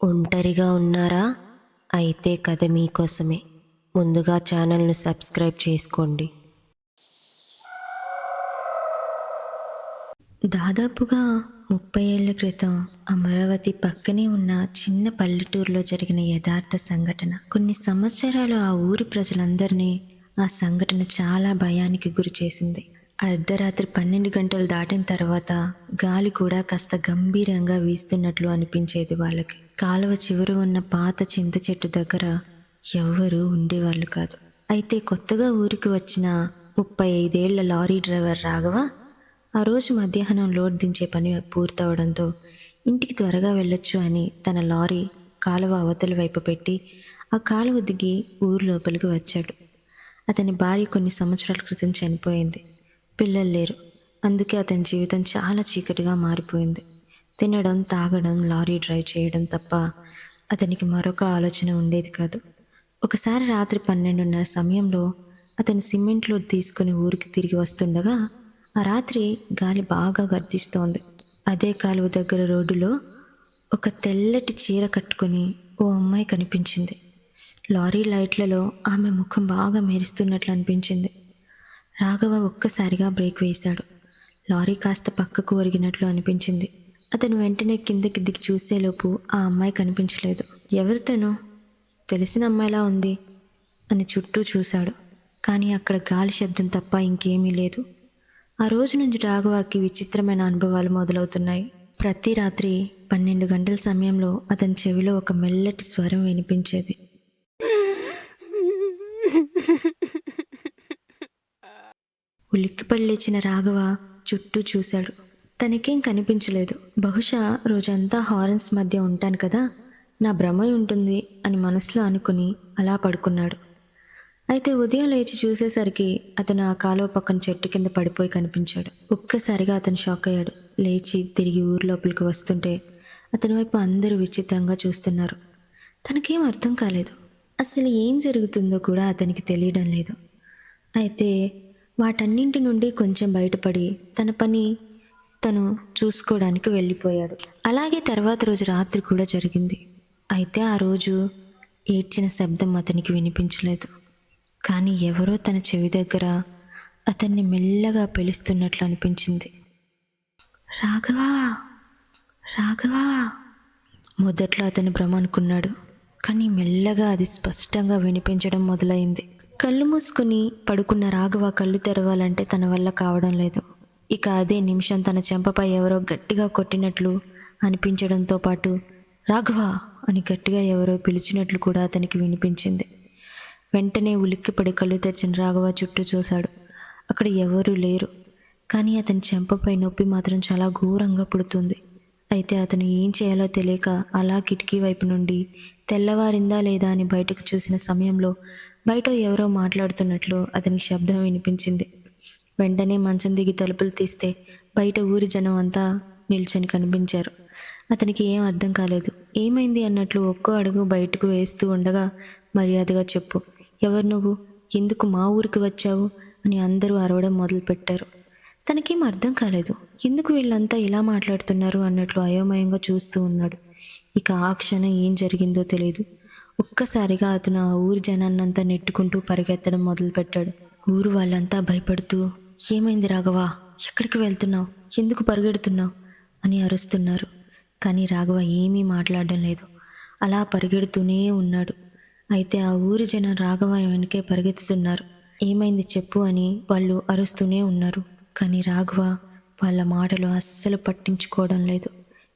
ఒంటరిగా ఉన్నారా? అయితే కథ మీకోసమే. ముందుగా ఛానల్ను సబ్స్క్రైబ్ చేసుకోండి. దాదాపుగా 30 ఏళ్ల క్రితం అమరావతి పక్కనే ఉన్న చిన్న పల్లెటూరులో జరిగిన యథార్థ సంఘటన. కొన్ని సంవత్సరాలు ఆ ఊరి ప్రజలందరినీ ఆ సంఘటన చాలా భయానికి గురి చేసింది. అర్ధరాత్రి 12 గంటలు దాటిన తర్వాత గాలి కూడా కాస్త గంభీరంగా వీస్తున్నట్లు అనిపించేది వాళ్ళకి. కాలువ చివర ఉన్న పాత చింత చెట్టు దగ్గర ఎవ్వరూ ఉండేవాళ్ళు కాదు. అయితే కొత్తగా ఊరికి వచ్చిన 35 ఏళ్ల లారీ డ్రైవర్ రాఘవ ఆ రోజు మధ్యాహ్నం లోడ్ దించే పని పూర్తవడంతో ఇంటికి త్వరగా వెళ్ళొచ్చు అని తన లారీ కాలువ అవతల వైపు పెట్టి ఆ కాలువ దిగి ఊరు లోపలికి వచ్చాడు. అతని భార్య కొన్ని సంవత్సరాల క్రితం చనిపోయింది. పిల్లలు లేరు. అందుకే అతని జీవితం చాలా చీకటిగా మారిపోయింది. తినడం, తాగడం, లారీ డ్రైవ్ చేయడం తప్ప అతనికి మరొక ఆలోచన ఉండేది కాదు. ఒకసారి రాత్రి 12:30 సమయంలో అతను సిమెంట్ లోడ్ తీసుకుని ఊరికి తిరిగి వస్తుండగా ఆ రాత్రి గాలి బాగా గర్జిస్తోంది. అదే కాలువ దగ్గర రోడ్డులో ఒక తెల్లటి చీర కట్టుకుని ఓ అమ్మాయి కనిపించింది. లారీ లైట్లలో ఆమె ముఖం బాగా మెరుస్తున్నట్లు అనిపించింది. రాఘవ ఒక్కసారిగా బ్రేక్ వేశాడు. లారీ కాస్త పక్కకు ఒరిగినట్లు అనిపించింది. అతను వెంటనే కిందకి దిగి చూసేలోపు ఆ అమ్మాయి కనిపించలేదు. ఎవరు తను? తెలిసిన అమ్మాయిలా ఉంది అని చుట్టూ చూశాడు. కానీ అక్కడ గాలి శబ్దం తప్ప ఇంకేమీ లేదు. ఆ రోజు నుంచి రాఘవకి విచిత్రమైన అనుభవాలు మొదలవుతున్నాయి. ప్రతి రాత్రి 12 గంటల సమయంలో అతని చెవిలో ఒక మెల్లటి స్వరం వినిపించేది. ఉలిక్కిపడి లేచిన రాఘవ చుట్టూ చూశాడు. తనకేం కనిపించలేదు. బహుశా రోజంతా హారన్స్ మధ్య ఉంటాను కదా, నా భ్రమ ఉంటుంది అని మనసులో అనుకుని అలా పడుకున్నాడు. అయితే ఉదయం లేచి చూసేసరికి అతను ఆ కాలువ పక్కన చెట్టు కింద పడిపోయి కనిపించాడు. ఒక్కసారిగా అతను షాక్ అయ్యాడు. లేచి తిరిగి ఊరి లోపలికి వస్తుంటే అతని వైపు అందరూ విచిత్రంగా చూస్తున్నారు. తనకేం అర్థం కాలేదు. అసలు ఏం జరుగుతుందో కూడా అతనికి తెలియడం లేదు. అయితే వాటన్నింటి నుండి కొంచెం బయటపడి తన పని తను చూసుకోవడానికి వెళ్ళిపోయాడు. అలాగే తర్వాత రోజు రాత్రి కూడా జరిగింది. అయితే ఆ రోజు ఏడ్చిన శబ్దం అతనికి వినిపించలేదు. కానీ ఎవరో తన చెవి దగ్గర అతన్ని మెల్లగా పిలుస్తున్నట్లు అనిపించింది. రాఘవా, రాఘవా. మొదట్లో అతను భ్రమ అనుకున్నాడు. కానీ మెల్లగా అది స్పష్టంగా వినిపించడం మొదలైంది. కళ్ళు మూసుకుని పడుకున్న రాఘవ కళ్ళు తెరవాలంటే తన వల్ల కావడం లేదు. ఇక అదే నిమిషం తన చెంపపై ఎవరో గట్టిగా కొట్టినట్లు అనిపించడంతో పాటు రాఘవ అని గట్టిగా ఎవరో పిలిచినట్లు కూడా అతనికి వినిపించింది. వెంటనే ఉలిక్కిపడి కళ్ళు తెరిచిన రాఘవ చుట్టూ చూశాడు. అక్కడ ఎవరూ లేరు. కానీ అతని చెంపపై నొప్పి మాత్రం చాలా ఘోరంగా పుడుతుంది. అయితే అతను ఏం చేయాలో తెలియక అలా కిటికీ వైపు నుండి తెల్లవారిందా లేదా అని బయటకు చూసిన సమయంలో బయట ఎవరో మాట్లాడుతున్నట్లు అతనికి శబ్దం వినిపించింది. వెంటనే మంచం దిగి తలుపులు తీస్తే బయట ఊరి జనం అంతా నిల్చొని కనిపించారు. అతనికి ఏం అర్థం కాలేదు. ఏమైంది అన్నట్లు ఒక్కో అడుగు బయటకు వేస్తూ ఉండగా మర్యాదగా చెప్పు, ఎవరు నువ్వు, ఎందుకు మా ఊరికి వచ్చావు అని అందరూ అరవడం మొదలుపెట్టారు. తనకేం అర్థం కాలేదు. ఎందుకు వీళ్ళంతా ఇలా మాట్లాడుతున్నారు అన్నట్లు అయోమయంగా చూస్తూ ఉన్నాడు. ఇక ఆ క్షణం ఏం జరిగిందో తెలియదు. ఒక్కసారిగా అతను ఆ ఊరి జనాన్నంతా నెట్టుకుంటూ పరిగెత్తడం మొదలుపెట్టాడు. ఊరు వాళ్ళంతా భయపడుతూ ఏమైంది రాఘవ, ఎక్కడికి వెళ్తున్నావు, ఎందుకు పరిగెడుతున్నావు అని అరుస్తున్నారు. కానీ రాఘవ ఏమీ మాట్లాడడం లేదు. అలా పరిగెడుతూనే ఉన్నాడు. అయితే ఆ ఊరి జనం రాఘవ వెనకే పరిగెత్తుతున్నారు. ఏమైంది చెప్పు అని వాళ్ళు అరుస్తూనే ఉన్నారు. కానీ రాఘవ వాళ్ళ మాటలు అస్సలు పట్టించుకోవడం లేదు.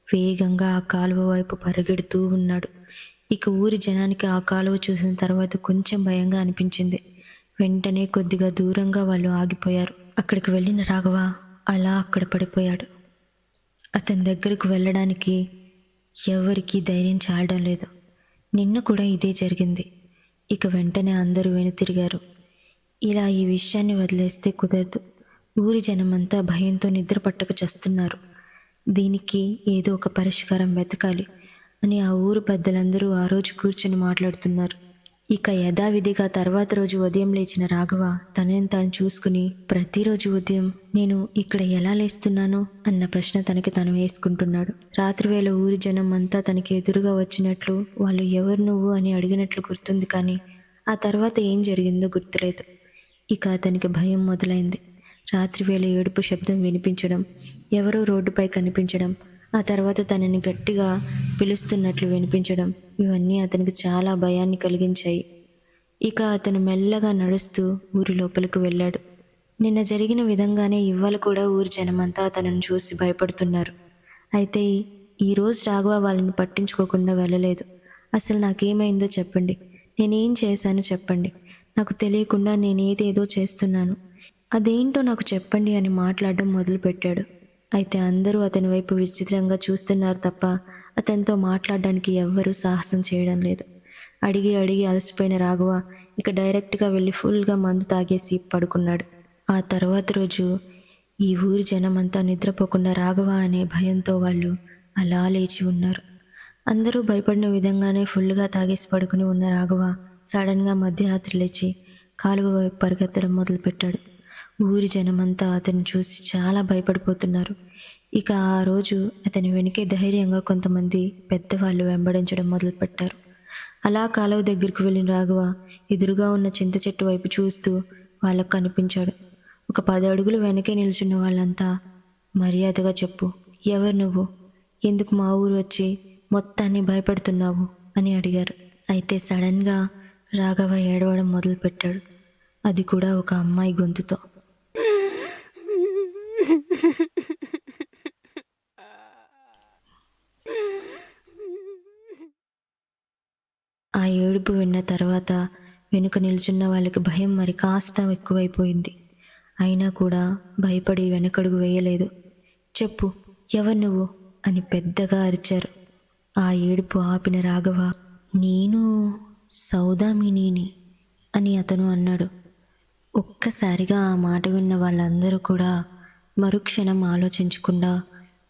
వేగంగా ఆ కాలువ వైపు పరిగెడుతూ ఉన్నాడు. ఇక ఊరి జనానికి ఆ కాలువ చూసిన తర్వాత కొంచెం భయంగా అనిపించింది. వెంటనే కొద్దిగా దూరంగా వాళ్ళు ఆగిపోయారు. అక్కడికి వెళ్ళిన రాఘవ అలా అక్కడ పడిపోయాడు. అతని దగ్గరకు వెళ్ళడానికి ఎవరికీ ధైర్యం చాలడం లేదు. నిన్న కూడా ఇదే జరిగింది. ఇక వెంటనే అందరూ వెనుతిరిగారు. ఇలా ఈ విషయాన్ని వదిలేస్తే కుదరదు. ఊరి జనమంతా భయంతో నిద్ర పట్టక చస్తున్నారు. దీనికి ఏదో ఒక పరిష్కారం వెతకాలి అని ఆ ఊరు పెద్దలందరూ ఆ రోజు కూర్చొని మాట్లాడుతున్నారు. ఇక యథావిధిగా తర్వాత రోజు ఉదయం లేచిన రాఘవ తనని తాను చూసుకుని ప్రతిరోజు ఉదయం నేను ఇక్కడ ఎలా లేస్తున్నాను అన్న ప్రశ్న తనకి తను వేసుకుంటున్నాడు. రాత్రివేళ ఊరి జనం అంతా తనకి ఎదురుగా వచ్చినట్లు, వాళ్ళు ఎవరు నువ్వు అని అడిగినట్లు గుర్తుంది, కానీ ఆ తర్వాత ఏం జరిగిందో గుర్తులేదు. ఇక అతనికి భయం మొదలైంది. రాత్రివేళ ఏడుపు శబ్దం వినిపించడం, ఎవరో రోడ్డుపై కనిపించడం, ఆ తర్వాత తనని గట్టిగా పిలుస్తున్నట్లు వినిపించడం, ఇవన్నీ అతనికి చాలా భయాన్ని కలిగించాయి. ఇక అతను మెల్లగా నడుస్తూ ఊరి లోపలికి వెళ్ళాడు. నిన్న జరిగిన విధంగానే ఇవాళ కూడా ఊరి జనమంతా అతనిని చూసి భయపడుతున్నారు. అయితే ఈరోజు రాఘవ వాళ్ళని పట్టించుకోకుండా వెళ్ళలేదు. అసలు నాకేమైందో చెప్పండి, నేనేం చేశానో చెప్పండి, నాకు తెలియకుండా నేనేదేదో చేస్తున్నాను, అదేంటో నాకు చెప్పండి అని మాట్లాడడం మొదలుపెట్టాడు. అయితే అందరూ అతని వైపు విచిత్రంగా చూస్తున్నారు తప్ప అతనితో మాట్లాడడానికి ఎవ్వరూ సాహసం చేయడం లేదు. అడిగి అడిగి అలసిపోయిన రాఘవ ఇక డైరెక్ట్గా వెళ్ళి ఫుల్గా మందు తాగేసి పడుకున్నాడు. ఆ తర్వాత రోజు ఈ ఊరి జనమంతా నిద్రపోకుండా రాఘవ అనే భయంతో వాళ్ళు అలా లేచి ఉన్నారు. అందరూ భయపడిన విధంగానే ఫుల్గా తాగేసి పడుకుని ఉన్న రాఘవ సడన్గా మధ్యరాత్రి లేచి కాలువ వైపు పరిగెత్తడం మొదలుపెట్టాడు. ఊరి జనమంతా అతన్ని చూసి చాలా భయపడిపోతున్నారు. ఇక ఆ రోజు అతని వెనుకే ధైర్యంగా కొంతమంది పెద్దవాళ్ళు వెంబడించడం మొదలుపెట్టారు. అలా కాలువ దగ్గరికి వెళ్ళిన రాఘవ ఎదురుగా ఉన్న చింత చెట్టు వైపు చూస్తూ వాళ్ళకు కనిపించాడు. ఒక 10 అడుగులు వెనకే నిల్చున్న వాళ్ళంతా, మర్యాదగా చెప్పు, ఎవరు నువ్వు, ఎందుకు మా ఊరు వచ్చి మొత్తాన్ని భయపడుతున్నావు అని అడిగారు. అయితే సడన్గా రాఘవ ఏడవడం మొదలుపెట్టాడు. అది కూడా ఒక అమ్మాయి గొంతుతో. ఆ ఏడుపు విన్న తర్వాత వెనుక నిల్చున్న వాళ్ళకి భయం మరి కాస్త ఎక్కువైపోయింది. అయినా కూడా భయపడి వెనకడుగు వేయలేదు. చెప్పు, ఎవరు నువ్వు అని పెద్దగా అరిచారు. ఆ ఏడుపు ఆపిన రాఘవ, నేను సౌదామినిని అని అతను అన్నాడు. ఒక్కసారిగా ఆ మాట విన్న వాళ్ళందరూ కూడా మరుక్షణం ఆలోచించకుండా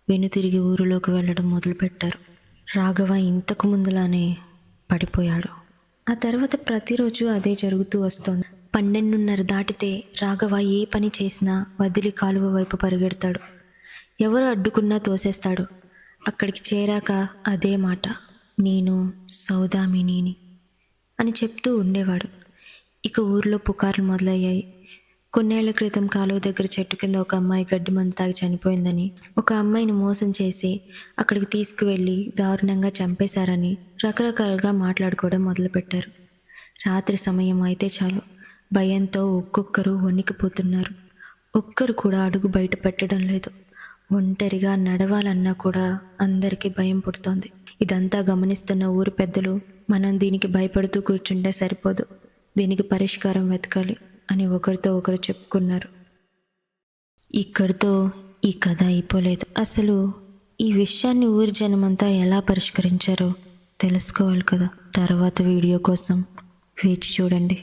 వెనుతిరిగి ఊరిలోకి వెళ్ళడం మొదలుపెట్టారు. రాఘవ ఇంతకు ముందులానే పడిపోయాడు. ఆ తర్వాత ప్రతిరోజు అదే జరుగుతూ వస్తోంది. 12:30 దాటితే రాఘవ ఏ పని చేసినా వదిలి కాలువ వైపు పరిగెడతాడు. ఎవరు అడ్డుకున్నా తోసేస్తాడు. అక్కడికి చేరాక అదే మాట, నేను సౌదామినిని అని చెప్తూ ఉండేవాడు. ఇక ఊర్లో పుకార్లు మొదలయ్యాయి. కొన్నేళ్ల క్రితం కాలువ దగ్గర చెట్టు కింద ఒక అమ్మాయి గడ్డి మందు తాగి చనిపోయిందని, ఒక అమ్మాయిని మోసం చేసి అక్కడికి తీసుకువెళ్ళి దారుణంగా చంపేశారని రకరకాలుగా మాట్లాడుకోవడం మొదలుపెట్టారు. రాత్రి సమయం అయితే చాలు భయంతో ఒక్కొక్కరు వణికిపోతున్నారు. ఒక్కరు కూడా అడుగు బయట పెట్టడం లేదు. ఒంటరిగా నడవాలన్నా కూడా అందరికీ భయం పుడుతోంది. ఇదంతా గమనిస్తున్న ఊరి పెద్దలు, మనం దీనికి భయపడుతూ కూర్చుంటే సరిపోదు, దీనికి పరిష్కారం వెతకాలి అని ఒకరితో ఒకరు చెప్పుకున్నారు. ఇక్కడితో ఈ కథ అయిపోలేదు. అసలు ఈ విషయాన్ని ఊరి జనమంతా ఎలా పరిష్కరించారో తెలుసుకోవాలి కదా. తర్వాత వీడియో కోసం వేచి చూడండి.